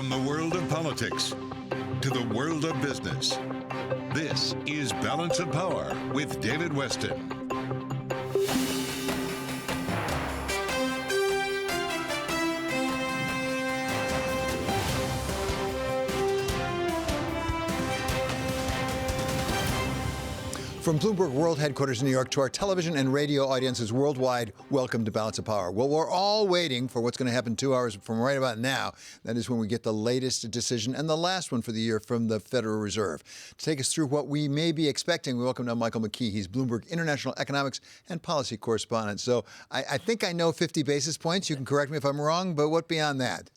From the world of politics to the world of business, this is Balance of Power with David Weston. From Bloomberg World Headquarters in New York to our television and radio audiences worldwide, welcome to Balance of Power. Well, we're all waiting for what's going to happen 2 hours from right about now. That is when we get the latest decision and the last one for the year from the Federal Reserve. To take us through what we may be expecting, we welcome now Michael McKee. He's Bloomberg International Economics and Policy Correspondent. So I think I know 50 basis points. You can correct me if I'm wrong, but what beyond that?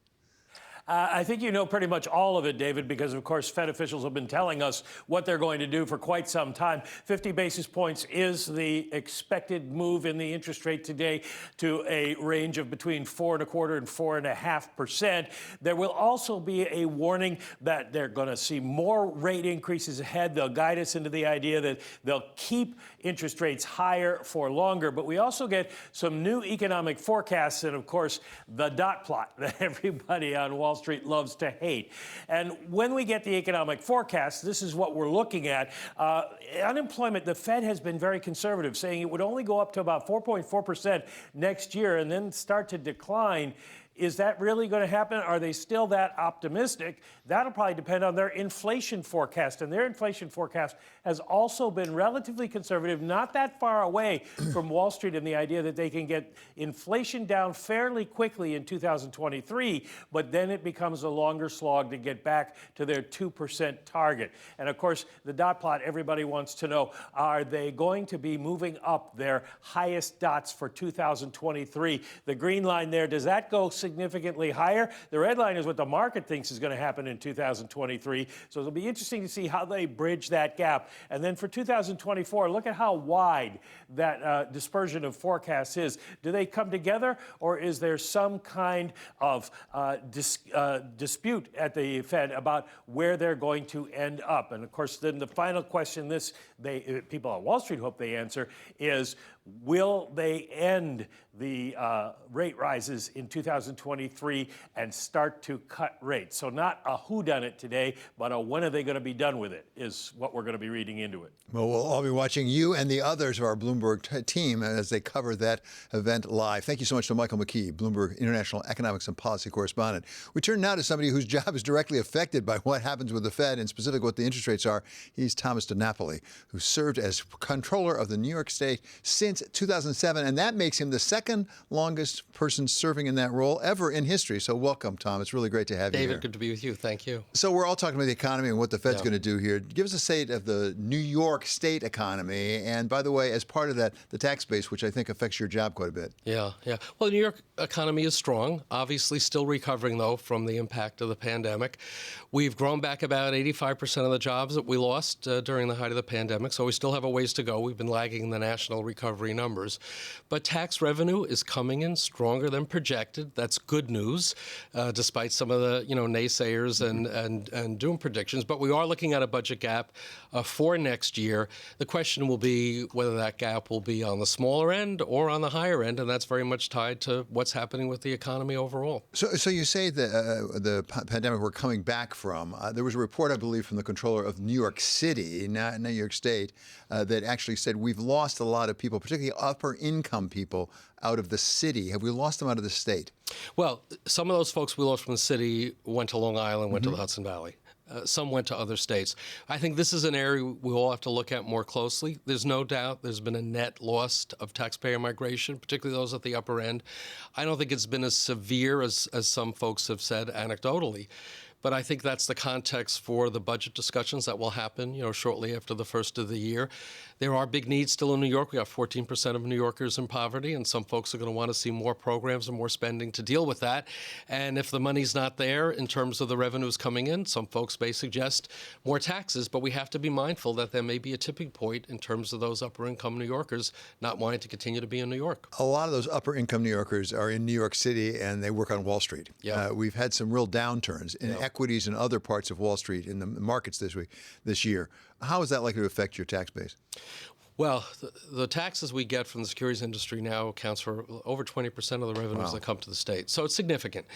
I think you know pretty much all of it, David, because, of course, Fed officials have been telling us what they're going to do for quite some time. 50 basis points is the expected move in the interest rate today to a range of between 4.25% and 4.5%. There will also be a warning that they're going to see more rate increases ahead. They'll guide us into the idea that they'll keep interest rates higher for longer. But we also get some new economic forecasts and, of course, the dot plot that everybody on Wall Street loves to hate. And when we get the economic forecast, this is what we're looking at. Unemployment, the Fed has been very conservative, saying it would only go up to about 4.4% next year and then start to decline. Is that really going to happen? Are they still that optimistic? That'll probably depend on their inflation forecast. And their inflation forecast has also been relatively conservative, not that far away from Wall Street, and the idea that they can get inflation down fairly quickly in 2023, but then it becomes a longer slog to get back to their 2% target. And of course, the dot plot, everybody wants to know, are they going to be moving up their highest dots for 2023? The green line there, does that go significantly higher? The red line is what the market thinks is going to happen in 2023. So it'll be interesting to see how they bridge that gap. And then for 2024, look at how wide that dispersion of forecasts is. Do they come together, or is there some kind of dispute at the Fed about where they're going to end up? And of course, then the final question people on Wall Street hope they answer is, will they end the rate rises in 2023 and start to cut rates? So not a whodunit today, but a when are they going to be done with it is what we're going to be reading into it. Well, we'll all be watching you and the others of our Bloomberg team as they cover that event live. Thank you so much to Michael McKee, Bloomberg International Economics and Policy Correspondent. We turn now to somebody whose job is directly affected by what happens with the Fed, and specifically what the interest rates are. He's Thomas DiNapoli, who served as controller of the New York State since 2007, and that makes him the second longest person serving in that role ever in history. So welcome, Tom. It's really great to have you here. David, good to be with you. Thank you. So we're all talking about the economy and what the Fed's going to do here. Give us a state of the New York State economy. And by the way, as part of that, the tax base, which I think affects your job quite a bit. Yeah. Well, the New York economy is strong, obviously still recovering, though, from the impact of the pandemic. We've grown back about 85% of the jobs that we lost during the height of the pandemic, so we still have a ways to go. We've been lagging the national recovery numbers. But tax revenue is coming in stronger than projected. That's good news, despite some of the naysayers and doom predictions. But we are looking at a budget gap for next year. The question will be whether that gap will be on the smaller end or on the higher end, and that's very much tied to what's happening with the economy overall. So you say the pandemic we're coming back from. There was a report, I believe, from the controller of New York City, not New York State, that actually said we've lost a lot of people, particularly upper income people, out of the city. Have we lost them out of the state? Well, some of those folks we lost from the city went to Long Island, went to the Hudson Valley. Some went to other states. I think this is an area we all have to look at more closely. There's no doubt there's been a net loss of taxpayer migration, particularly those at the upper end. I don't think it's been as severe as some folks have said anecdotally. But I think that's the context for the budget discussions that will happen, shortly after the first of the year. There are big needs still in New York. We have 14% of New Yorkers in poverty, and some folks are going to want to see more programs and more spending to deal with that. And if the money's not there in terms of the revenues coming in, some folks may suggest more taxes, but we have to be mindful that there may be a tipping point in terms of those upper-income New Yorkers not wanting to continue to be in New York. A lot of those upper-income New Yorkers are in New York City, and they work on Wall Street. Yeah. We've had some real downturns in equities and other parts of Wall Street in the markets this year. How is that likely to affect your tax base? Well, the taxes we get from the securities industry now accounts for over 20% of the revenues that come to the state. So it's significant.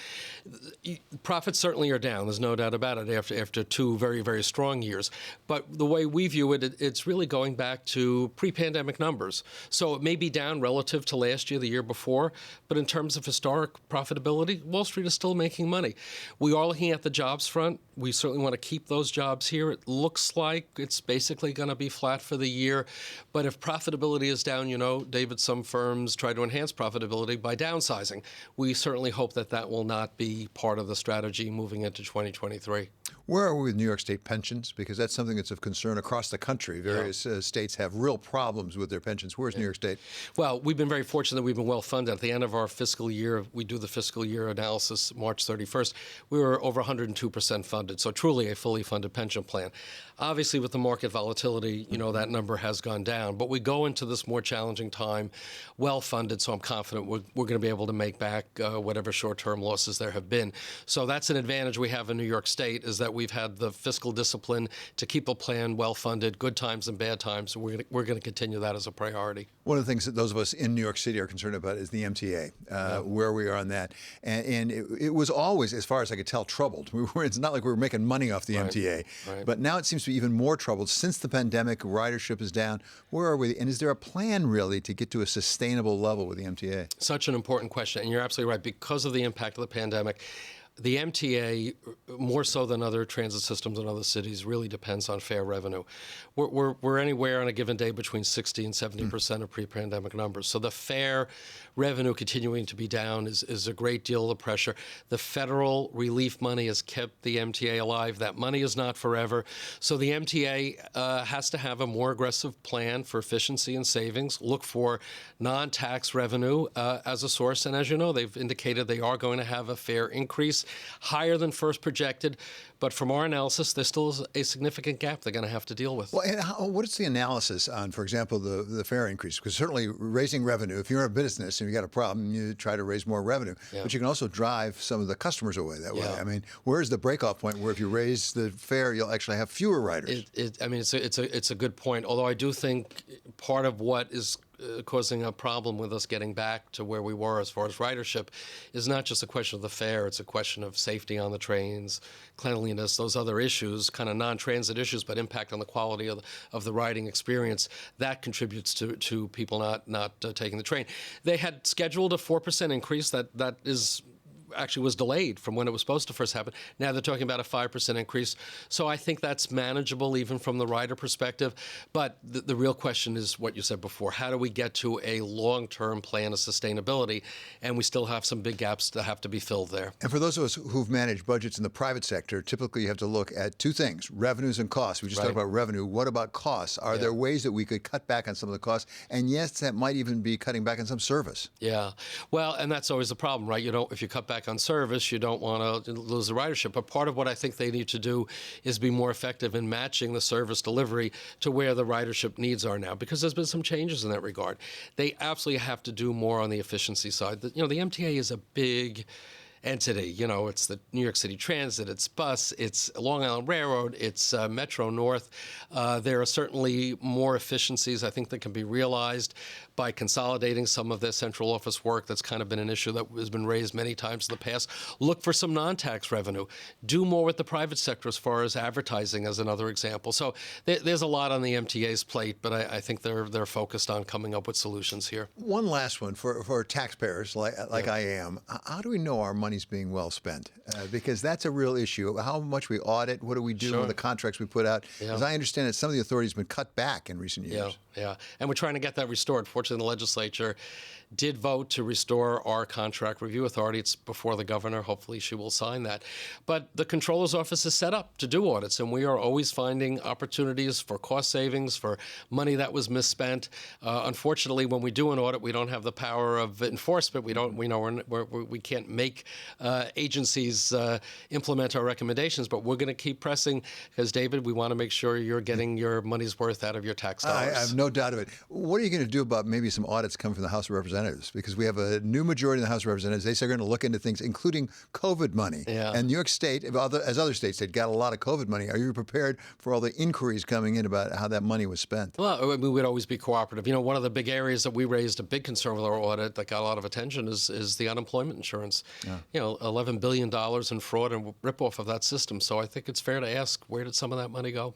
Profits certainly are down. There's no doubt about it after two very, very strong years. But the way we view it, it's really going back to pre-pandemic numbers. So it may be down relative to last year, the year before, but in terms of historic profitability, Wall Street is still making money. We are looking at the jobs front. We certainly want to keep those jobs here. It looks like it's basically going to be flat for the year. But if profitability is down, David, some firms try to enhance profitability by downsizing. We certainly hope that that will not be part of the strategy moving into 2023. Where are we with New York State pensions? Because that's something that's of concern across the country. Various states have real problems with their pensions. Where's New York State? Well, we've been very fortunate that we've been well funded. At the end of our fiscal year, we do the fiscal year analysis March 31st, we were over 102% funded. So truly a fully funded pension plan. Obviously, with the market volatility, that number has gone down. But we go into this more challenging time well funded, so I'm confident we're going to be able to make back whatever short-term losses there have been. So that's an advantage we have in New York State, is that we've had the fiscal discipline to keep a plan well funded, good times and bad times. We're going to continue that as a priority. One of the things that those of us in New York City are concerned about is the MTA, where we are on that. And it was always, as far as I could tell, troubled. It's not like we were making money off the MTA. Right. But now it seems to be even more troubled. Since the pandemic, ridership is down. Where are we? And is there a plan, really, to get to a sustainable level with the MTA? Such an important question. And you're absolutely right. Because of the impact of the pandemic, the MTA, more so than other transit systems in other cities, really depends on fare revenue. We're anywhere on a given day between 60 and 70% of pre-pandemic numbers. So the fare revenue continuing to be down is a great deal of pressure. The federal relief money has kept the MTA alive. That money is not forever. So the MTA has to have a more aggressive plan for efficiency and savings, look for non-tax revenue as a source. And as you know, they've indicated they are going to have a fare increase higher than first projected. But from our analysis, there's still a significant gap they're going to have to deal with. Well, and what is the analysis on, for example, the fare increase? Because certainly raising revenue, if you're a business and you've got a problem, you try to raise more revenue. Yeah. But you can also drive some of the customers away that way. I mean, where's the breakoff point where if you raise the fare, you'll actually have fewer riders? It's a good point. Although I do think part of what is causing a problem with us getting back to where we were as far as ridership is not just a question of the fare, it's a question of safety on the trains, cleanliness, those other issues, kind of non-transit issues, but impact on the quality of the riding experience. That contributes to people not taking the train. They had scheduled a 4% increase that is actually was delayed from when it was supposed to first happen. Now they're talking about a 5% increase. So I think that's manageable even from the rider perspective. But the real question is what you said before. How do we get to a long-term plan of sustainability? And we still have some big gaps that have to be filled there. And for those of us who've managed budgets in the private sector, typically you have to look at two things, revenues and costs. We just talked about revenue. What about costs? Are there ways that we could cut back on some of the costs? And yes, that might even be cutting back on some service. Yeah. Well, and that's always the problem, right? If you cut back on service, you don't want to lose the ridership. But part of what I think they need to do is be more effective in matching the service delivery to where the ridership needs are now, because there's been some changes in that regard. They absolutely have to do more on the efficiency side. The MTA is a big entity. It's the New York City Transit, it's bus, it's Long Island Railroad, it's Metro North. There are certainly more efficiencies I think that can be realized by consolidating some of their central office work. That's kind of been an issue that has been raised many times in the past. Look for some non-tax revenue. Do more with the private sector as far as advertising as another example. So there's a lot on the MTA's plate, but I think they're focused on coming up with solutions here. One last one for taxpayers like I am. How do we know our money's being well spent? Because that's a real issue. How much we audit, what do we do with the contracts we put out? As I understand it, some of the authority has been cut back in recent years. Yeah, and we're trying to get that restored. Fortunately, the legislature did vote to restore our contract review authority. It's before the governor. Hopefully she will sign that. But the Comptroller's Office is set up to do audits, and we are always finding opportunities for cost savings, for money that was misspent. Unfortunately, when we do an audit, we don't have the power of enforcement. We can't make agencies implement our recommendations, but we're going to keep pressing because, David, we want to make sure you're getting your money's worth out of your tax dollars. I have no no doubt of it. What are you going to do about maybe some audits coming from the House of Representatives? Because we have a new majority in the House of Representatives. They say they're going to look into things, including COVID money. Yeah. And New York State, as other states, they've got a lot of COVID money. Are you prepared for all the inquiries coming in about how that money was spent? Well, we would always be cooperative. You know, one of the big areas that we raised a big concern with our audit that got a lot of attention is the unemployment insurance. Yeah. You know, $11 billion in fraud and ripoff of that system. So I think it's fair to ask, where did some of that money go?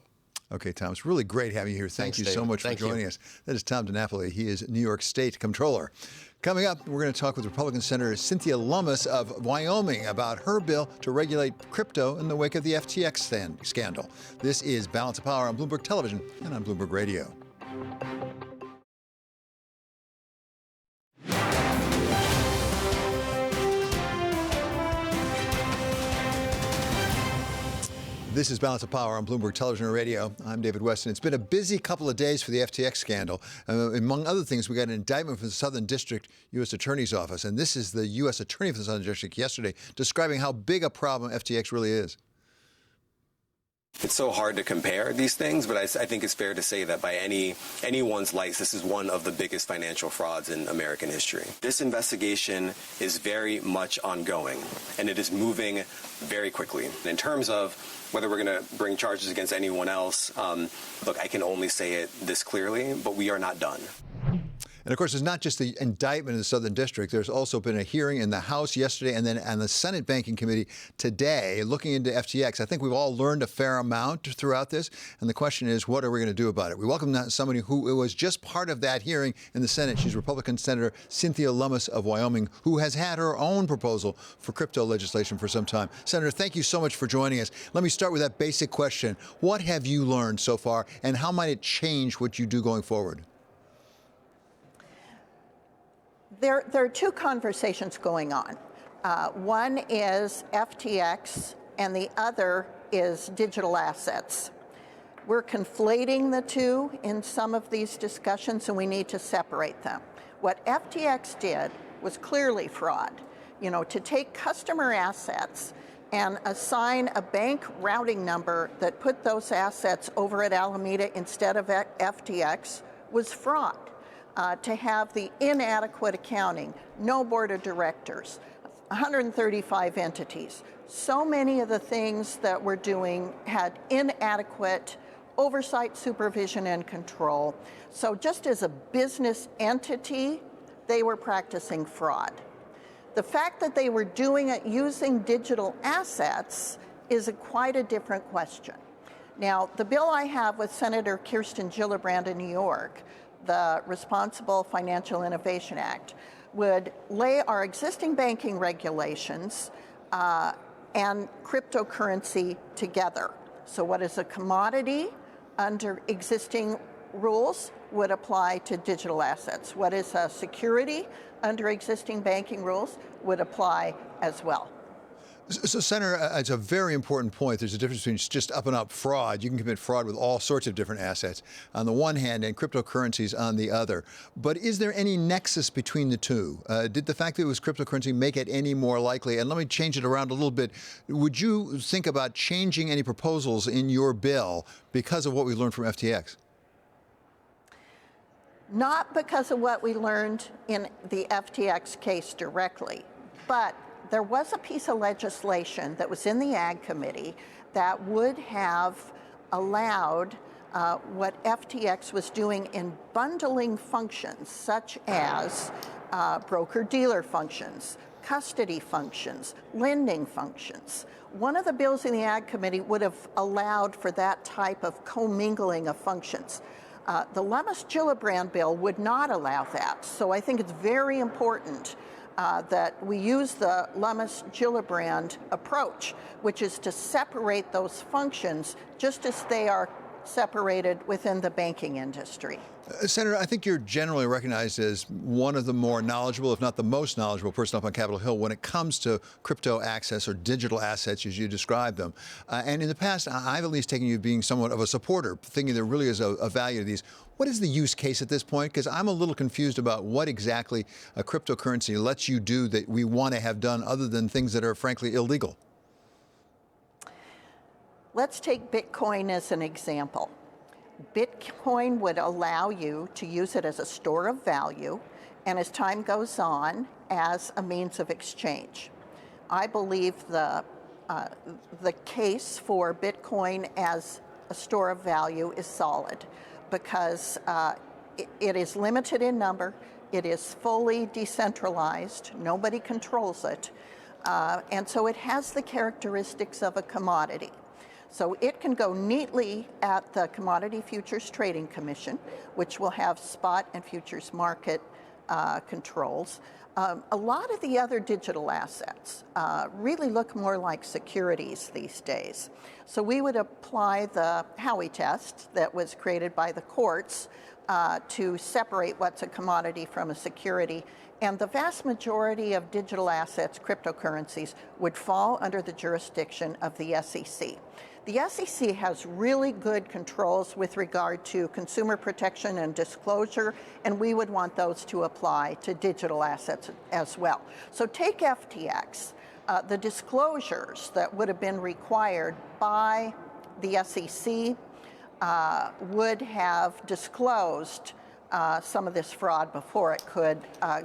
Okay, Tom, it's really great having you here. Thank you so much for joining us. That is Tom DiNapoli. He is New York State Comptroller. Coming up, we're going to talk with Republican Senator Cynthia Lummis of Wyoming about her bill to regulate crypto in the wake of the FTX scandal. This is Balance of Power on Bloomberg Television and on Bloomberg Radio. This is Balance of Power on Bloomberg Television and Radio. I'm David Weston. It's been a busy couple of days for the FTX scandal. Among other things, we got an indictment from the Southern District U.S. Attorney's Office. And this is the U.S. Attorney for the Southern District yesterday describing how big a problem FTX really is. It's so hard to compare these things, but I think it's fair to say that by anyone's lights, this is one of the biggest financial frauds in American history. This investigation is very much ongoing, and it is moving very quickly. In terms of whether we're going to bring charges against anyone else, look, I can only say it this clearly, but we are not done. And of course, it's not just the indictment in the Southern District. There's also been a hearing in the House yesterday and then on the Senate Banking Committee today looking into FTX. I think we've all learned a fair amount throughout this. And the question is, what are we going to do about it? We welcome somebody who was just part of that hearing in the Senate. She's Republican Senator Cynthia Lummis of Wyoming, who has had her own proposal for crypto legislation for some time. Senator, thank you so much for joining us. Let me start with that basic question. What have you learned so far, and how might it change what you do going forward? There are two conversations going on. One is FTX, and the other is digital assets. We're conflating the two in some of these discussions, and we need to separate them. What FTX did was clearly fraud. You know, to take customer assets and assign a bank routing number that put those assets over at Alameda instead of at FTX was fraud. To have the inadequate accounting, no board of directors, 135 entities. So many of the things that we're doing had inadequate oversight, supervision, and control. So just as a business entity, they were practicing fraud. The fact that they were doing it using digital assets is quite a different question. Now, the bill I have with Senator Kirsten Gillibrand in New York, the Responsible Financial Innovation Act, would lay our existing banking regulations and cryptocurrency together. So what is a commodity under existing rules would apply to digital assets. What is a security under existing banking rules would apply as well. So, Senator, it's a very important point. There's a difference between just up and up fraud. You can commit fraud with all sorts of different assets on the one hand and cryptocurrencies on the other. But is there any nexus between the two? Did the fact that it was cryptocurrency make it any more likely? And let me change it around a little bit. Would you think about changing any proposals in your bill because of what we learned from FTX? Not because of what we learned in the FTX case directly, but there was a piece of legislation that was in the Ag Committee that would have allowed what FTX was doing in bundling functions, such as broker-dealer functions, custody functions, lending functions. One of the bills in the Ag Committee would have allowed for that type of commingling of functions. The Lummis-Gillibrand bill would not allow that. So I think it's very important that we use the Lummis-Gillibrand approach, which is to separate those functions just as they are separated within the banking industry. Senator, I think you're generally recognized as one of the more knowledgeable, if not the most knowledgeable person up on Capitol Hill when it comes to crypto access or digital assets, as you describe them. And in the past, I've at least taken you being somewhat of a supporter, thinking there really is a value to these. What is the use case at this point? Because I'm a little confused about what exactly a cryptocurrency lets you do that we want to have done other than things that are frankly illegal. Let's take Bitcoin as an example. Bitcoin would allow you to use it as a store of value, and as time goes on, as a means of exchange. I believe the case for Bitcoin as a store of value is solid because it is limited in number, it is fully decentralized, nobody controls it, and so it has the characteristics of a commodity. So it can go neatly at the Commodity Futures Trading Commission, which will have spot and futures market controls. A lot of the other digital assets really look more like securities these days. So we would apply the Howey test that was created by the courts to separate what's a commodity from a security. And the vast majority of digital assets, cryptocurrencies, would fall under the jurisdiction of the SEC. The SEC has really good controls with regard to consumer protection and disclosure, and we would want those to apply to digital assets as well. So take FTX. The disclosures that would have been required by the SEC would have disclosed some of this fraud before it could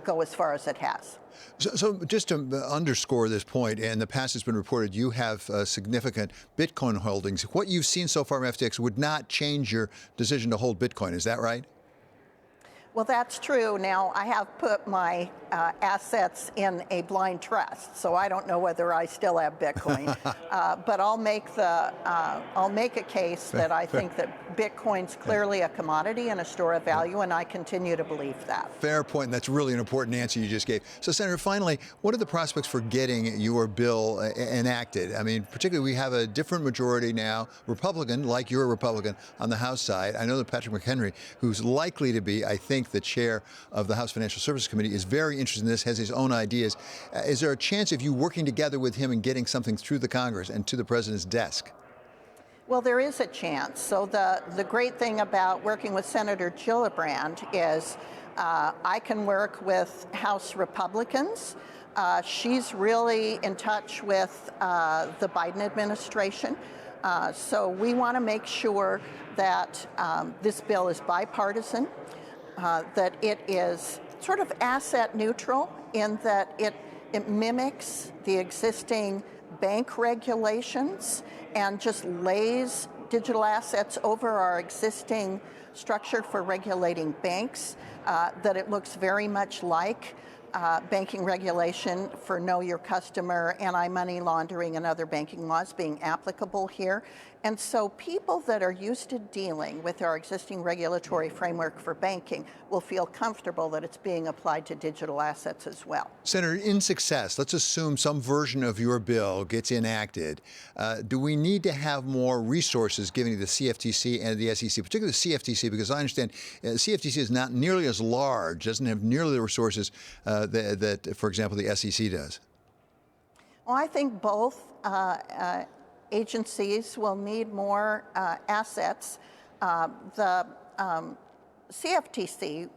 go as far as it has. So just to underscore this point, in the past it's been reported you have significant Bitcoin holdings. What you've seen so far from FTX would not change your decision to hold Bitcoin. Is that right? Well, that's true. Now, I have put my assets in a blind trust, so I don't know whether I still have Bitcoin. But I'll make a case that I think that Bitcoin's clearly a commodity and a store of value, and I continue to believe that. Fair point, and that's really an important answer you just gave. So, Senator, finally, what are the prospects for getting your bill enacted? I mean, particularly we have a different majority now, Republican, like you're a Republican, on the House side. I know that Patrick McHenry, who's likely to be, I think, the chair of the House Financial Services Committee, is very interested in this, has his own ideas. Is there a chance of you working together with him and getting something through the Congress and to the president's desk? Well, there is a chance. So the great thing about working with Senator Gillibrand is I can work with House Republicans. She's really in touch with the Biden administration. So we want to make sure that this bill is bipartisan, that it is sort of asset neutral in that it mimics the existing bank regulations and just lays digital assets over our existing structure for regulating banks, that it looks very much like banking regulation for Know Your Customer, anti-money laundering, and other banking laws being applicable here. And so people that are used to dealing with our existing regulatory framework for banking will feel comfortable that it's being applied to digital assets as well. Senator, in success, let's assume some version of your bill gets enacted. Do we need to have more resources given to the CFTC and the SEC, particularly the CFTC, because I understand the CFTC is not nearly as large, doesn't have nearly the resources that, for example, the SEC does? Well, I think both agencies will need more assets. The CFTC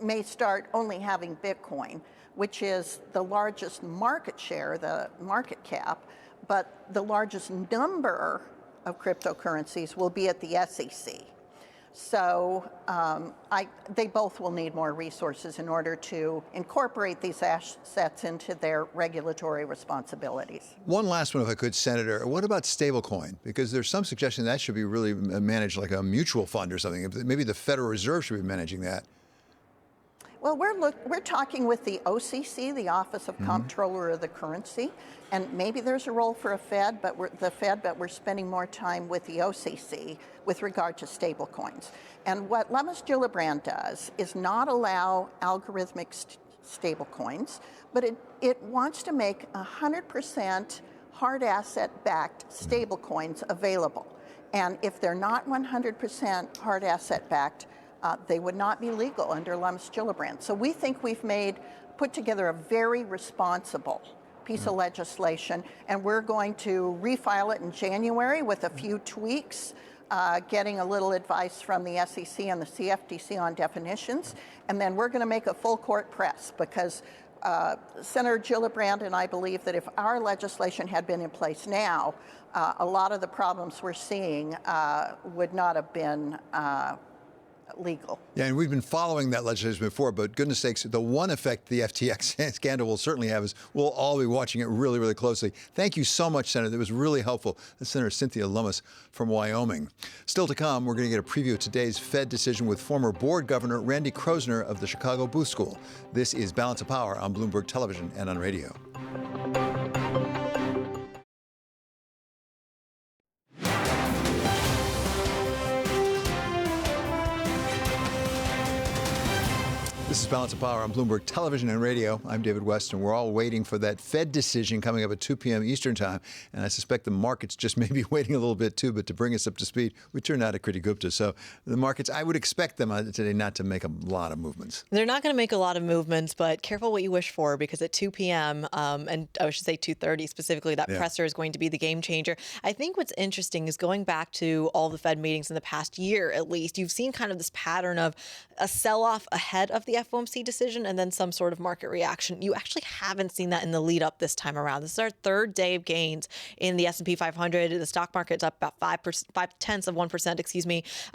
may start only having Bitcoin, which is the largest market share, the market cap, but the largest number of cryptocurrencies will be at the SEC. So they both will need more resources in order to incorporate these assets into their regulatory responsibilities. One last one, if I could, Senator. What about stablecoin? Because there's some suggestion that should be really managed like a mutual fund or something. Maybe the Federal Reserve should be managing that. Well, we're talking with the OCC, the Office of Comptroller of the Currency, and maybe there's a role for a Fed, but we're spending more time with the OCC with regard to stablecoins. And what Lemus Gillibrand does is not allow algorithmic stablecoins, but it wants to make 100% hard asset-backed stablecoins available. And if they're not 100% hard asset-backed, they would not be legal under Lemus Gillibrand. So we think we've put together a very responsible piece of legislation, and we're going to refile it in January with a few tweaks, getting a little advice from the SEC and the CFTC on definitions, and then we're going to make a full court press because Senator Gillibrand and I believe that if our legislation had been in place now, a lot of the problems we're seeing would not have been legal. Yeah, and we've been following that legislation before, but goodness sakes, the one effect the FTX scandal will certainly have is we'll all be watching it really, really closely. Thank you so much, Senator. That was really helpful. That's Senator Cynthia Lummis from Wyoming. Still to come, we're going to get a preview of today's Fed decision with former board governor Randy Kroszner of the Chicago Booth School. This is Balance of Power on Bloomberg Television and on radio. This is Balance of Power on Bloomberg Television and Radio. I'm David West, and we're all waiting for that Fed decision coming up at 2 p.m. Eastern Time. And I suspect the markets just may be waiting a little bit, too. But to bring us up to speed, we turn now to Kriti Gupta. So the markets, I would expect them today not to make a lot of movements. They're not going to make a lot of movements, but careful what you wish for, because at 2 p.m., and I should say 2:30 specifically, that presser is going to be the game changer. I think what's interesting is going back to all the Fed meetings in the past year, at least, you've seen kind of this pattern of a sell-off ahead of the FOMC decision and then some sort of market reaction. You actually haven't seen that in the lead up this time around. This is our third day of gains in the S&P 500. The stock market's up about 0.5%,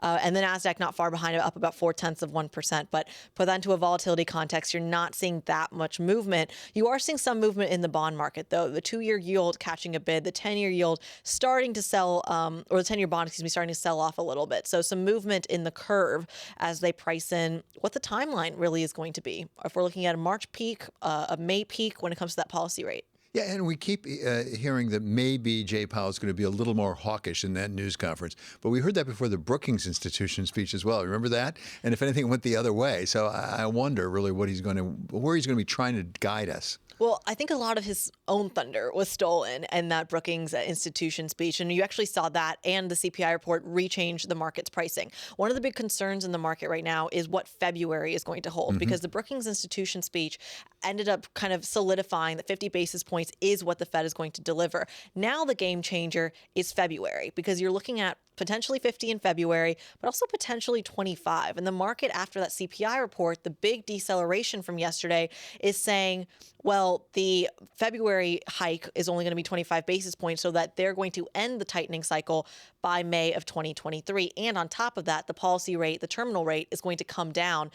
and the NASDAQ not far behind it, up about 0.4%. But put that into a volatility context, you're not seeing that much movement. You are seeing some movement in the bond market, though. The 2-year yield catching a bid, the 10-year yield starting to sell, or the 10-year bond, starting to sell off a little bit. So some movement in the curve as they price in what the timeline really is going to be. If we're looking at a March peak, a May peak when it comes to that policy rate. Yeah, and we keep hearing that maybe Jay Powell is going to be a little more hawkish in that news conference. But we heard that before the Brookings Institution speech as well. Remember that? And if anything, it went the other way. So I wonder really where he's going to be trying to guide us. Well, I think a lot of his own thunder was stolen in that Brookings Institution speech. And you actually saw that and the CPI report rechange the market's pricing. One of the big concerns in the market right now is what February is going to hold, because the Brookings Institution speech ended up kind of solidifying that 50 basis points is what the Fed is going to deliver. Now the game changer is February, because you're looking at potentially 50 in February, but also potentially 25. And the market after that CPI report, the big deceleration from yesterday, is saying, well, the February hike is only going to be 25 basis points, so that they're going to end the tightening cycle by May of 2023. And on top of that, the policy rate, the terminal rate, is going to come down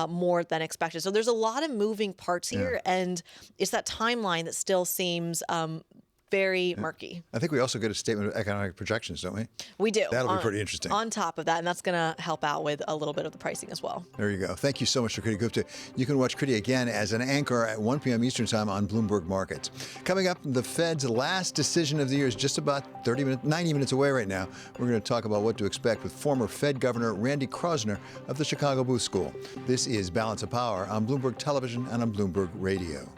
more than expected. So there's a lot of moving parts here, and it's that timeline that still seems very murky. I think we also get a statement of economic projections, don't we? We do. That'll be pretty interesting. On top of that, and that's going to help out with a little bit of the pricing as well. There you go. Thank you so much for Kriti Gupta. You can watch Kriti again as an anchor at 1 p.m. Eastern Time on Bloomberg Markets. Coming up, the Fed's last decision of the year is just about 90 minutes away right now. We're going to talk about what to expect with former Fed Governor Randy Kroszner of the Chicago Booth School. This is Balance of Power on Bloomberg Television and on Bloomberg Radio.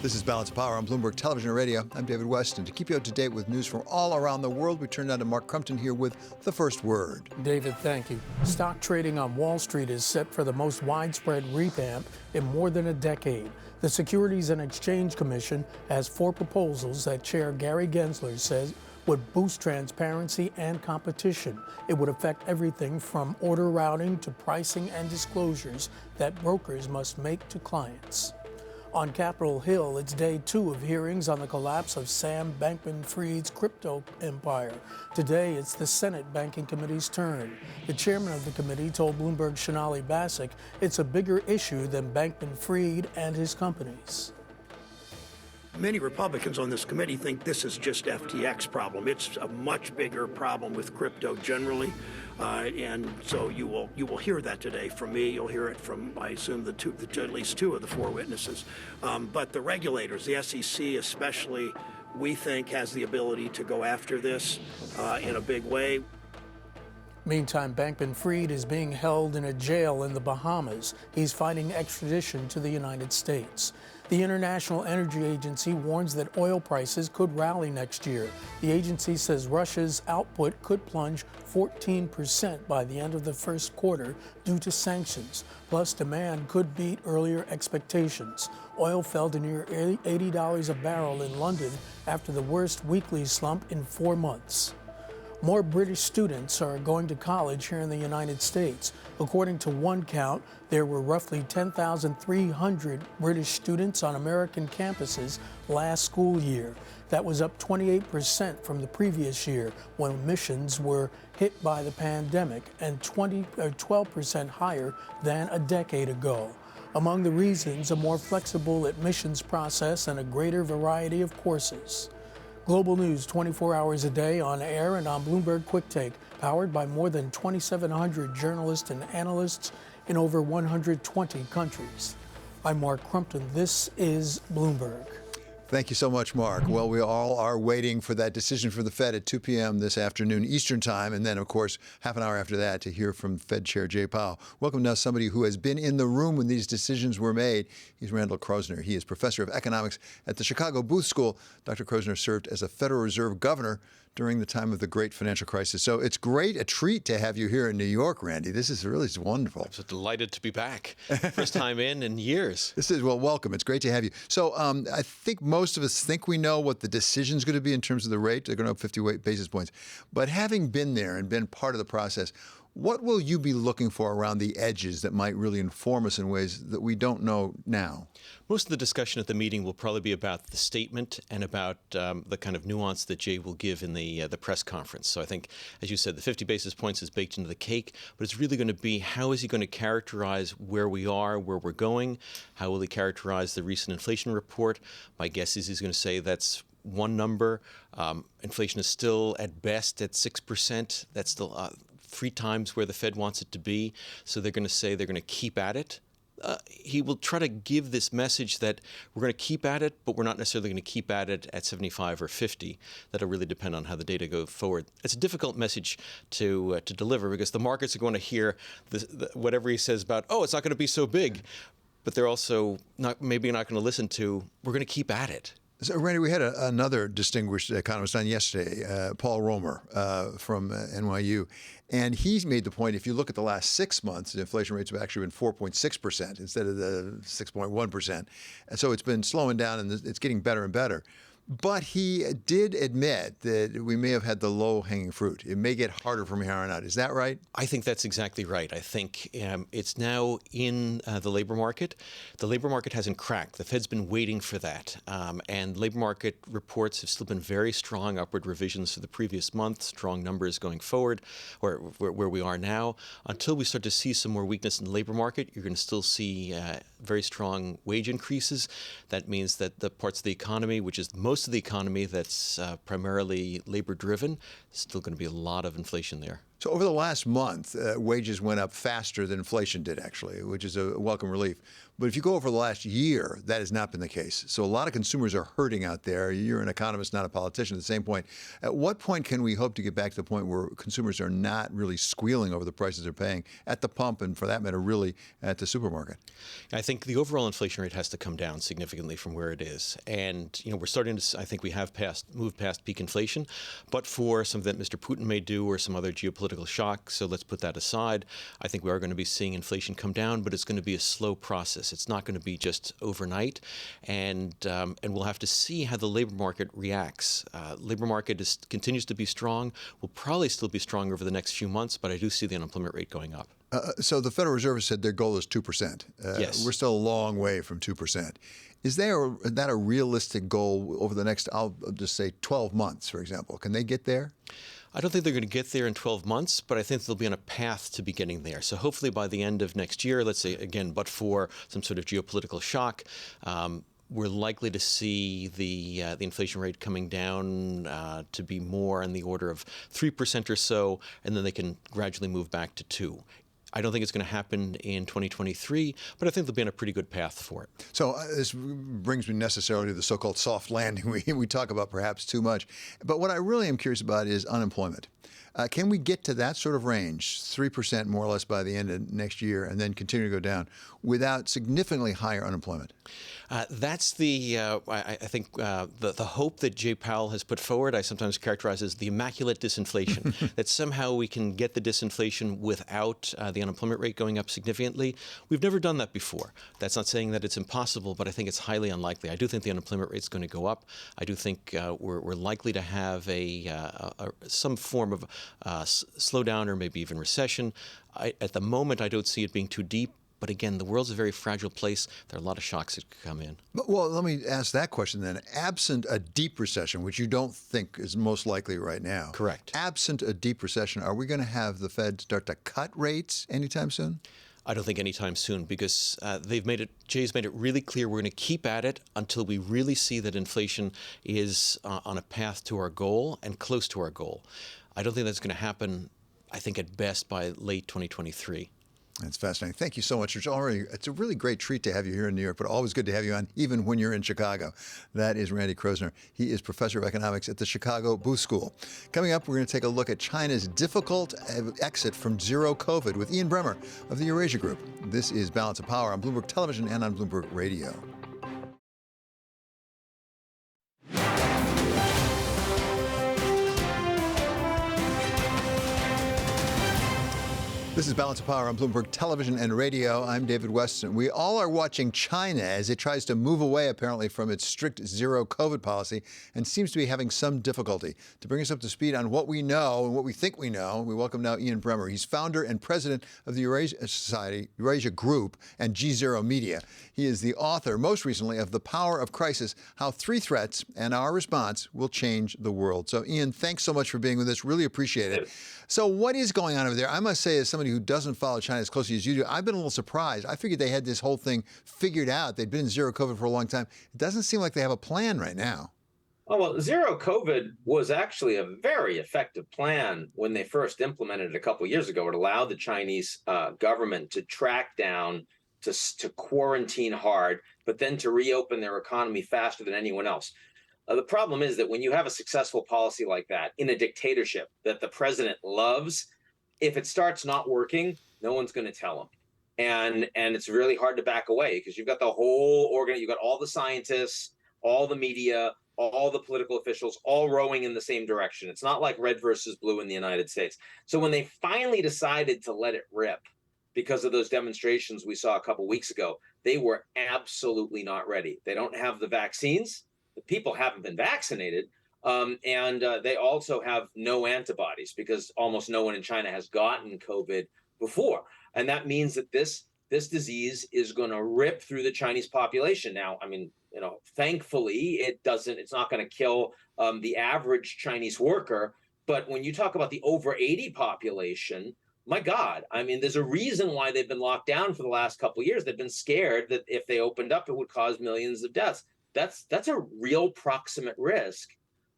This is Balance of Power on Bloomberg Television and Radio. I'm David West, and to keep you up to date with news from all around the world, we turn now to Mark Crumpton here with the first word. David, thank you. Stock trading on Wall Street is set for the most widespread revamp in more than a decade. The Securities and Exchange Commission has 4 proposals that Chair Gary Gensler says would boost transparency and competition. It would affect everything from order routing to pricing and disclosures that brokers must make to clients. On Capitol Hill, it's day 2 of hearings on the collapse of Sam Bankman-Fried's crypto empire. Today, it's the Senate Banking Committee's turn. The chairman of the committee told Bloomberg's Sonali Basak it's a bigger issue than Bankman-Fried and his companies. Many Republicans on this committee think this is just FTX problem. It's a much bigger problem with crypto generally. And so you will hear that today from me. You'll hear it from, I assume, at least 2 of the 4 witnesses. But the regulators, the SEC especially, we think has the ability to go after this in a big way. Meantime, Bankman-Fried is being held in a jail in the Bahamas. He's fighting extradition to the United States. The International Energy Agency warns that oil prices could rally next year. The agency says Russia's output could plunge 14% by the end of the first quarter due to sanctions. Plus, demand could beat earlier expectations. Oil fell to near $80 a barrel in London after the worst weekly slump in 4 months. More British students are going to college here in the United States. According to one count, there were roughly 10,300 British students on American campuses last school year. That was up 28% from the previous year, when admissions were hit by the pandemic, and 12% higher than a decade ago. Among the reasons, a more flexible admissions process and a greater variety of courses. Global news 24 hours a day on air and on Bloomberg Quick Take, powered by more than 2,700 journalists and analysts in over 120 countries. I'm Mark Crumpton. This is Bloomberg. Thank you so much, Mark. Well, we all are waiting for that decision from the Fed at 2 p.m. this afternoon Eastern Time, and then, of course, half an hour after that to hear from Fed Chair Jay Powell. Welcome now somebody who has been in the room when these decisions were made. He's Randall Krosner. He is professor of economics at the Chicago Booth School. Dr. Krosner served as a Federal Reserve governor during the time of the great financial crisis. So it's a treat to have you here in New York, Randy. This is really wonderful. I'm so delighted to be back. First time in years. Welcome. It's great to have you. So I think most of us think we know what the decision's going to be in terms of the rate. They're going to up 50 basis points. But having been there and been part of the process, what will you be looking for around the edges that might really inform us in ways that we don't know now? Most of the discussion at the meeting will probably be about the statement and about the kind of nuance that Jay will give in the press conference. So I think, as you said, the 50 basis points is baked into the cake, but it's really going to be how is he going to characterize where we are, where we're going? How will he characterize the recent inflation report? My guess is he's going to say that's one number. Inflation is still at best at 6%. That's still 3 times where the Fed wants it to be. So they're going to say they're going to keep at it. He will try to give this message that we're going to keep at it, but we're not necessarily going to keep at it at 75 or 50. That'll really depend on how the data go forward. It's a difficult message to deliver because the markets are going to hear whatever he says about, it's not going to be so big. But they're also maybe not going to listen to, we're going to keep at it. So, Randy, we had another distinguished economist on yesterday, Paul Romer from NYU, and he's made the point, if you look at the last 6 months, the inflation rates have actually been 4.6% instead of the 6.1%. And so it's been slowing down, and it's getting better and better. But he did admit that we may have had the low-hanging fruit. It may get harder from here on out. Is that right? I think that's exactly right. I think it's now in the labor market. The labor market hasn't cracked. The Fed's been waiting for that. And labor market reports have still been very strong, upward revisions for the previous month, strong numbers going forward, or where we are now. Until we start to see some more weakness in the labor market, you're going to still see very strong wage increases. That means that the parts of the economy, which is most of the economy that's primarily labor-driven, still going to be a lot of inflation there. So over the last month, wages went up faster than inflation did, actually, which is a welcome relief. But if you go over the last year, that has not been the case. So a lot of consumers are hurting out there. You're an economist, not a politician, at the same point. At what point can we hope to get back to the point where consumers are not really squealing over the prices they're paying at the pump and, for that matter, really at the supermarket? I think the overall inflation rate has to come down significantly from where it is. And, we're starting to, I think we have moved past peak inflation, but for something that Mr. Putin may do or some other geopolitical shock, so let's put that aside, I think we are going to be seeing inflation come down, but it's going to be a slow process. It's not going to be just overnight, and we'll have to see how the labor market reacts. Labor market continues to be strong. Will probably still be strong over the next few months, but I do see the unemployment rate going up. So the Federal Reserve has said their goal is 2%. Yes. We're still a long way from 2%. Is that a realistic goal over the next, I'll just say 12 months, for example? Can they get there? I don't think they're going to get there in 12 months, but I think they'll be on a path to be getting there. So hopefully by the end of next year, let's say, again, but for some sort of geopolitical shock, we're likely to see the inflation rate coming down to be more in the order of 3% or so, and then they can gradually move back to 2%. I don't think it's going to happen in 2023, but I think they'll be on a pretty good path for it. So this brings me necessarily to the so-called soft landing we talk about perhaps too much. But what I really am curious about is unemployment. Can we get to that sort of range, 3% more or less by the end of next year, and then continue to go down without significantly higher unemployment? That's I think, the hope that Jay Powell has put forward. I sometimes characterize as the immaculate disinflation, that somehow we can get the disinflation without the unemployment rate going up significantly. We've never done that before. That's not saying that it's impossible, but I think it's highly unlikely. I do think the unemployment rate is going to go up. I do think we're likely to have some form of slowdown or maybe even recession. At the moment, I don't see it being too deep. But again, the world's a very fragile place. There are a lot of shocks that could come in. Well, let me ask that question then. Absent a deep recession, which you don't think is most likely right now. Correct. Absent a deep recession, are we going to have the Fed start to cut rates anytime soon? I don't think anytime soon, because Jay's made it really clear we're going to keep at it until we really see that inflation is on a path to our goal and close to our goal. I don't think that's going to happen, I think, at best by late 2023. That's fascinating. Thank you so much. It's a really great treat to have you here in New York, but always good to have you on, even when you're in Chicago. That is Randy Kroszner. He is professor of economics at the Chicago Booth School. Coming up, we're going to take a look at China's difficult exit from zero COVID with Ian Bremmer of the Eurasia Group. This is Balance of Power on Bloomberg Television and on Bloomberg Radio. This is Balance of Power on Bloomberg Television and Radio. I'm David Weston. We all are watching China as it tries to move away, apparently, from its strict zero COVID policy and seems to be having some difficulty. To bring us up to speed on what we know and what we think we know, we welcome now Ian Bremmer. He's founder and president of the Eurasia Society, Eurasia Group, and G0 Media. He is the author, most recently, of The Power of Crisis, How Three Threats and Our Response Will Change the World. So, Ian, thanks so much for being with us. Really appreciate it. So what is going on over there? I must say, as somebody who doesn't follow China as closely as you do, I've been a little surprised. I figured they had this whole thing figured out. They'd been in zero COVID for a long time. It doesn't seem like they have a plan right now. Oh, well, zero COVID was actually a very effective plan when they first implemented it a couple of years ago. It allowed the Chinese government to track down, to quarantine hard, but then to reopen their economy faster than anyone else. The problem is that when you have a successful policy like that in a dictatorship that the president loves, if it starts not working, no one's going to tell him. And it's really hard to back away because you've got the whole you've got all the scientists, all the media, all the political officials, all rowing in the same direction. It's not like red versus blue in the United States. So when they finally decided to let it rip because of those demonstrations we saw a couple weeks ago, they were absolutely not ready. They don't have the vaccines. The people haven't been vaccinated, and they also have no antibodies because almost no one in China has gotten COVID before. And that means that this disease is going to rip through the Chinese population. Now, I mean, thankfully, it's not going to kill the average Chinese worker. But when you talk about the over 80 population, my God, I mean, there's a reason why they've been locked down for the last couple of years. They've been scared that if they opened up, it would cause millions of deaths. That's a real proximate risk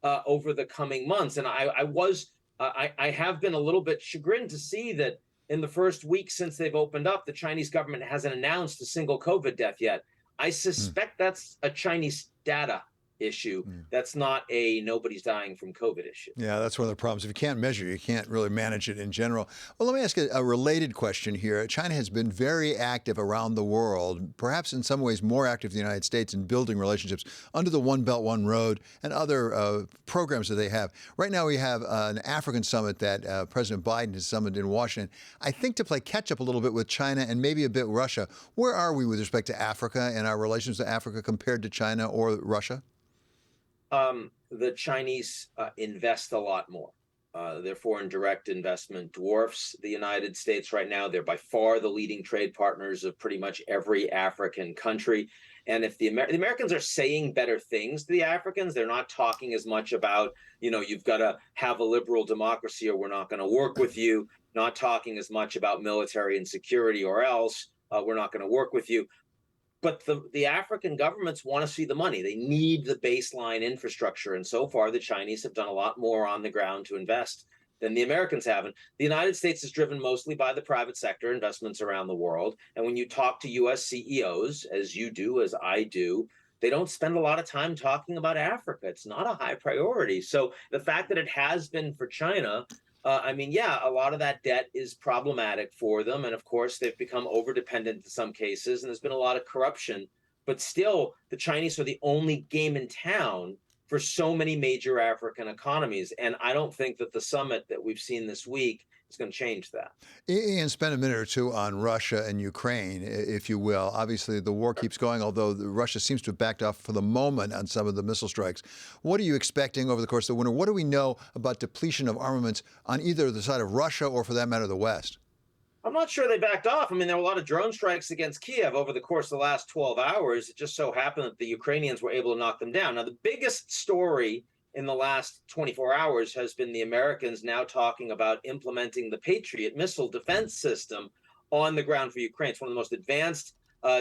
over the coming months. And I have been a little bit chagrined to see that in the first week since they've opened up, the Chinese government hasn't announced a single COVID death yet. I suspect that's a Chinese data issue. That's not a nobody's dying from COVID issue. Yeah, that's one of the problems. If you can't measure, you can't really manage it in general. Well, let me ask a related question here. China has been very active around the world, perhaps in some ways more active than the United States in building relationships under the One Belt, One Road and other programs that they have. Right now we have an African summit that President Biden has summoned in Washington, I think to play catch up a little bit with China and maybe a bit Russia. Where are we with respect to Africa and our relations to Africa compared to China or Russia? The Chinese invest a lot more. Their foreign direct investment dwarfs the United States right now. They're by far the leading trade partners of pretty much every African country. And if the Americans are saying better things to the Africans, they're not talking as much about, you've got to have a liberal democracy or we're not going to work with you, not talking as much about military and security or else we're not going to work with you. But the African governments want to see the money. They need the baseline infrastructure. And so far, the Chinese have done a lot more on the ground to invest than the Americans haven't. The United States is driven mostly by the private sector investments around the world. And when you talk to U.S. CEOs, as you do, as I do, they don't spend a lot of time talking about Africa. It's not a high priority. So the fact that it has been for China A lot of that debt is problematic for them. And of course, they've become over-dependent in some cases, and there's been a lot of corruption. But still, the Chinese are the only game in town for so many major African economies. And I don't think that the summit that we've seen this week is going to change that. Ian, spend a minute or two on Russia and Ukraine, if you will. Obviously, the war keeps going, although Russia seems to have backed off for the moment on some of the missile strikes. What are you expecting over the course of the winter? What do we know about depletion of armaments on either the side of Russia or, for that matter, the West? I'm not sure they backed off. I mean, there were a lot of drone strikes against Kiev over the course of the last 12 hours. It just so happened that the Ukrainians were able to knock them down. Now, the biggest story in the last 24 hours has been the Americans now talking about implementing the Patriot missile defense system on the ground for Ukraine. It's one of the most advanced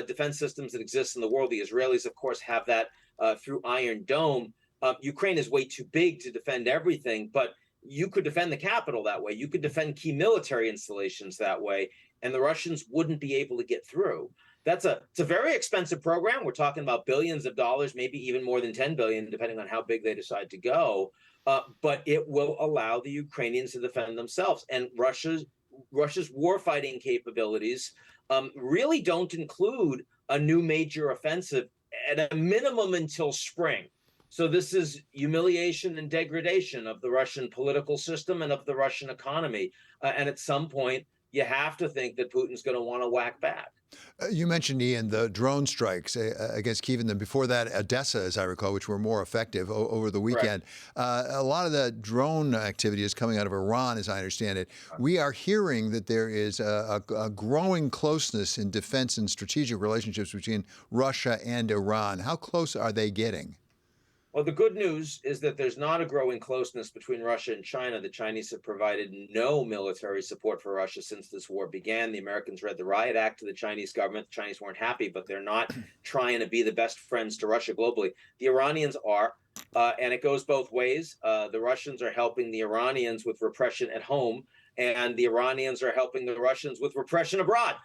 defense systems that exists in the world. The Israelis, of course, have that through Iron Dome. Ukraine is way too big to defend everything, but you could defend the capital that way. You could defend key military installations that way, and the Russians wouldn't be able to get through. It's a very expensive program. We're talking about billions of dollars, maybe even more than 10 billion, depending on how big they decide to go. But it will allow the Ukrainians to defend themselves. And Russia's warfighting capabilities really don't include a new major offensive at a minimum until spring. So this is humiliation and degradation of the Russian political system and of the Russian economy. And at some point, you have to think that Putin's going to want to whack back. You mentioned, Ian, the drone strikes against Kyiv, and then before that, Odessa, as I recall, which were more effective over the weekend. A lot of the drone activity is coming out of Iran, as I understand it. We are hearing that there is a growing closeness in defense and strategic relationships between Russia and Iran. How close are they getting? Well, the good news is that there's not a growing closeness between Russia and China. The Chinese have provided no military support for Russia since this war began. The Americans read the riot act to the Chinese government. The Chinese weren't happy, but they're not trying to be the best friends to Russia globally. The Iranians are, and it goes both ways. The Russians are helping the Iranians with repression at home, and the Iranians are helping the Russians with repression abroad.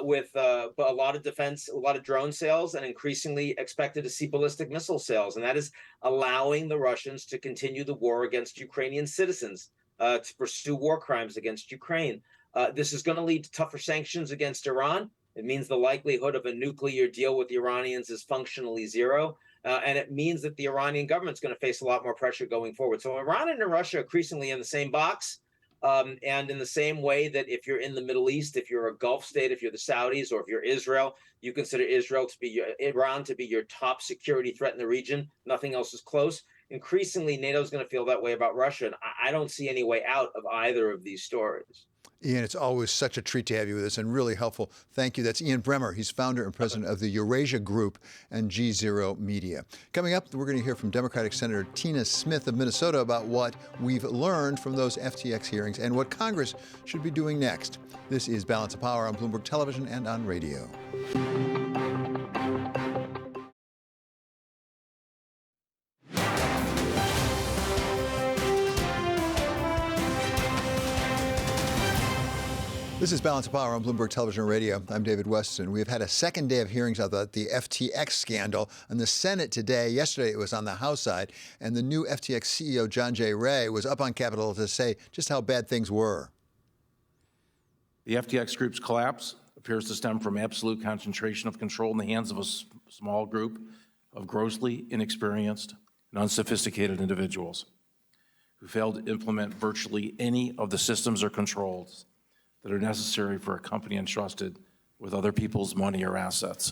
With a lot of defense, a lot of drone sales, and increasingly expected to see ballistic missile sales. And that is allowing the Russians to continue the war against Ukrainian citizens, to pursue war crimes against Ukraine. This is going to lead to tougher sanctions against Iran. It means the likelihood of a nuclear deal with the Iranians is functionally zero. And it means that the Iranian government's going to face a lot more pressure going forward. So Iran and Russia are increasingly in the same box. And in the same way that if you're in the Middle East, if you're a Gulf state, if you're the Saudis, or if you're Israel, you consider Iran to be your top security threat in the region. Nothing else is close. Increasingly, NATO is going to feel that way about Russia. And I don't see any way out of either of these stories. Ian, it's always such a treat to have you with us and really helpful. Thank you. That's Ian Bremmer. He's founder and president of the Eurasia Group and G0 Media. Coming up, we're going to hear from Democratic Senator Tina Smith of Minnesota about what we've learned from those FTX hearings and what Congress should be doing next. This is Balance of Power on Bloomberg Television and on radio. This is Balance of Power on Bloomberg Television and Radio. I'm David Weston. We have had a second day of hearings about the FTX scandal in the Senate today. Yesterday it was on the House side, and the new FTX CEO, John J. Ray, was up on Capitol to say just how bad things were. The FTX group's collapse appears to stem from absolute concentration of control in the hands of a small group of grossly inexperienced and unsophisticated individuals who failed to implement virtually any of the systems or controls that are necessary for a company entrusted with other people's money or assets.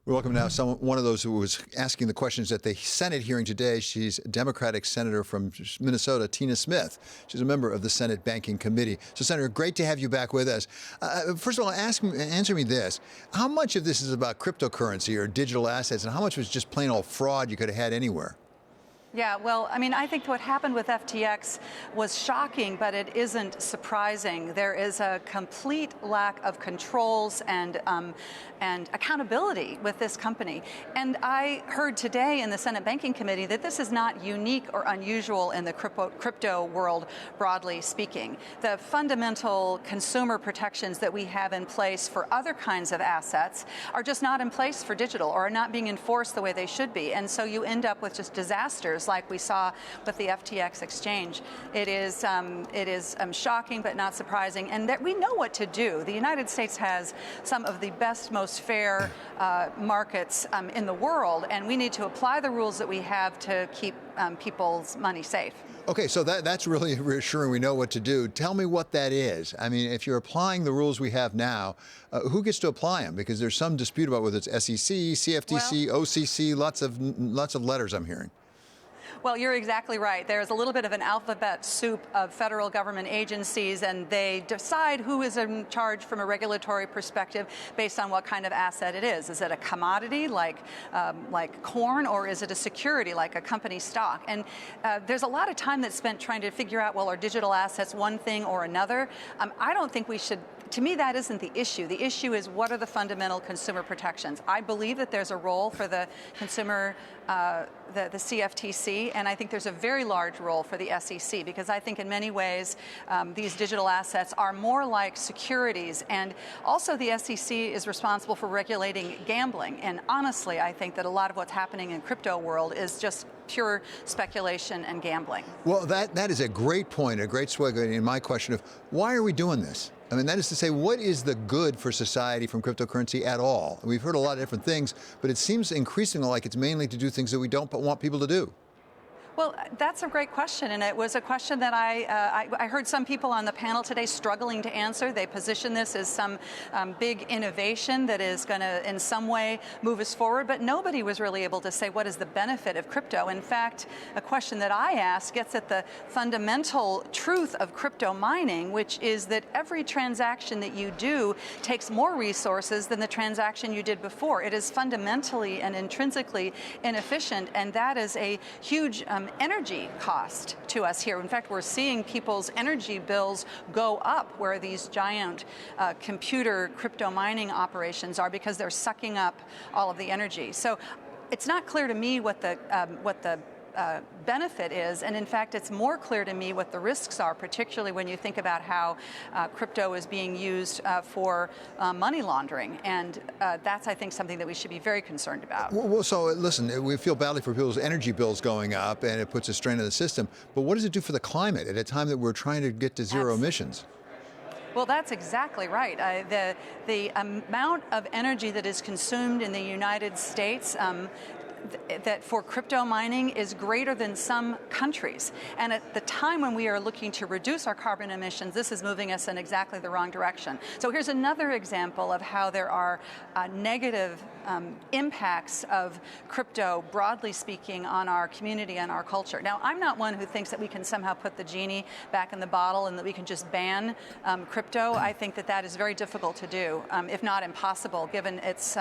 We welcome now one of those who was asking the questions at the Senate hearing today. She's Democratic Senator from Minnesota, Tina Smith. She's a member of the Senate Banking Committee. So, Senator, great to have you back with us. First of all, answer me this. How much of this is about cryptocurrency or digital assets, and how much was just plain old fraud you could have had anywhere? Yeah, well, I mean, I think what happened with FTX was shocking, but it isn't surprising. There is a complete lack of controls and accountability with this company. And I heard today in the Senate Banking Committee that this is not unique or unusual in the crypto world, broadly speaking. The fundamental consumer protections that we have in place for other kinds of assets are just not in place for digital or are not being enforced the way they should be. And so you end up with just disasters consumers, like we saw with the FTX exchange. It is shocking but not surprising, and that we know what to do. The United States has some of the best, most fair markets in the world, and we need to apply the rules that we have to keep people's money safe. Okay, so that's really reassuring. We know what to do. Tell me what that is. I mean, if you're applying the rules we have now, who gets to apply them? Because there's some dispute about whether it's SEC, CFTC, OCC, lots of letters I'm hearing. Well, you're exactly right. There's a little bit of an alphabet soup of federal government agencies, and they decide who is in charge from a regulatory perspective based on what kind of asset it is. Is it a commodity like corn, or is it a security like a company stock? And there's a lot of time that's spent trying to figure out, well, are digital assets one thing or another? I don't think we should. To me, that isn't the issue. The issue is, what are the fundamental consumer protections? I believe that there's a role for the consumer, the CFTC, and I think there's a very large role for the SEC, because I think in many ways these digital assets are more like securities, and also the SEC is responsible for regulating gambling. And honestly, I think that a lot of what's happening in crypto world is just pure speculation and gambling. Well, that is a great point, a great segue in my question of why are we doing this? I mean, that is to say, what is the good for society from cryptocurrency at all? We've heard a lot of different things, but it seems increasingly like it's mainly to do things that we don't want people to do. Well, that's a great question, and it was a question that I heard some people on the panel today struggling to answer. They position this as some big innovation that is going to, in some way, move us forward, but nobody was really able to say what is the benefit of crypto. In fact, a question that I asked gets at the fundamental truth of crypto mining, which is that every transaction that you do takes more resources than the transaction you did before. It is fundamentally and intrinsically inefficient, and that is a huge energy cost to us here. In fact, we're seeing people's energy bills go up where these giant computer crypto mining operations are, because they're sucking up all of the energy. So it's not clear to me what the benefit is, and in fact it's more clear to me what the risks are, particularly when you think about how crypto is being used for money laundering, and that's, I think, something that we should be very concerned about. Well, so listen, we feel badly for people's energy bills going up, and it puts a strain on the system, but what does it do for the climate at a time that we're trying to get to zero emissions? Well, that's exactly right. The amount of energy that is consumed in the United States that for crypto mining is greater than some countries. And at the time when we are looking to reduce our carbon emissions, this is moving us in exactly the wrong direction. So here's another example of how there are negative impacts of crypto, broadly speaking, on our community and our culture. Now, I'm not one who thinks that we can somehow put the genie back in the bottle and that we can just ban crypto. I think that that is very difficult to do, if not impossible, given its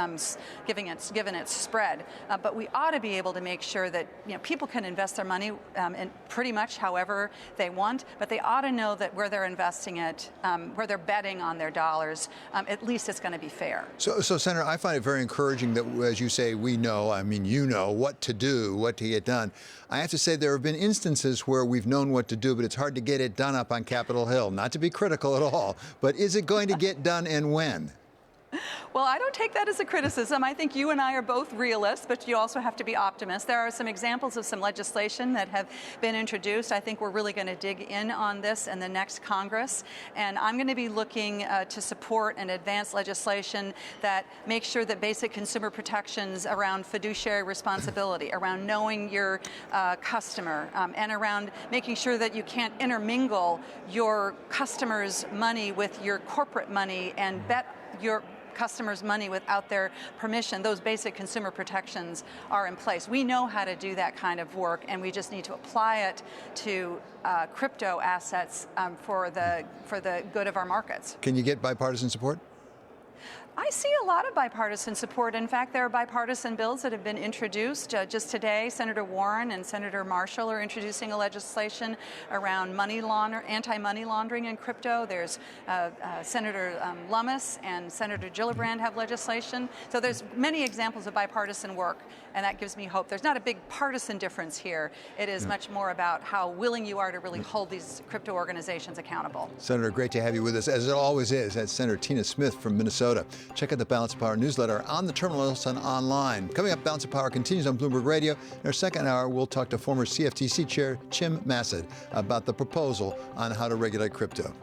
spread. But we ought to be able to make sure that people can invest their money in pretty much however they want, but they ought to know that where they're investing it, where they're betting on their dollars, at least it's going to be fair. So, Senator, I find it very encouraging that, as you say, we know, I mean, you know what to do, what to get done. I have to say there have been instances where we've known what to do, but it's hard to get it done up on Capitol Hill. Not to be critical at all, but is it going to get done, and when? Well, I don't take that as a criticism. I think you and I are both realists, but you also have to be optimists. There are some examples of some legislation that have been introduced. I think we're really going to dig in on this in the next Congress. And I'm going to be looking to support and advance legislation that makes sure that basic consumer protections around fiduciary responsibility, around knowing your customer, and around making sure that you can't intermingle your customer's money with your corporate money and bet your customers' money without their permission. Those basic consumer protections are in place. We know how to do that kind of work, and we just need to apply it to crypto assets for the good of our markets. Can you get bipartisan support? I see a lot of bipartisan support. In fact, there are bipartisan bills that have been introduced. Just today, Senator Warren and Senator Marshall are introducing a legislation around anti-money laundering in crypto. There's Senator Lummis and Senator Gillibrand have legislation. So there's many examples of bipartisan work, and that gives me hope. There's not a big partisan difference here. It is much more about how willing you are to really hold these crypto organizations accountable. Senator, great to have you with us, as it always is. That's Senator Tina Smith from Minnesota. Check out the Balance of Power newsletter on the terminals and online. Coming up, Balance of Power continues on Bloomberg Radio. In our second hour, we'll talk to former CFTC Chair Jim Massad about the proposal on how to regulate crypto.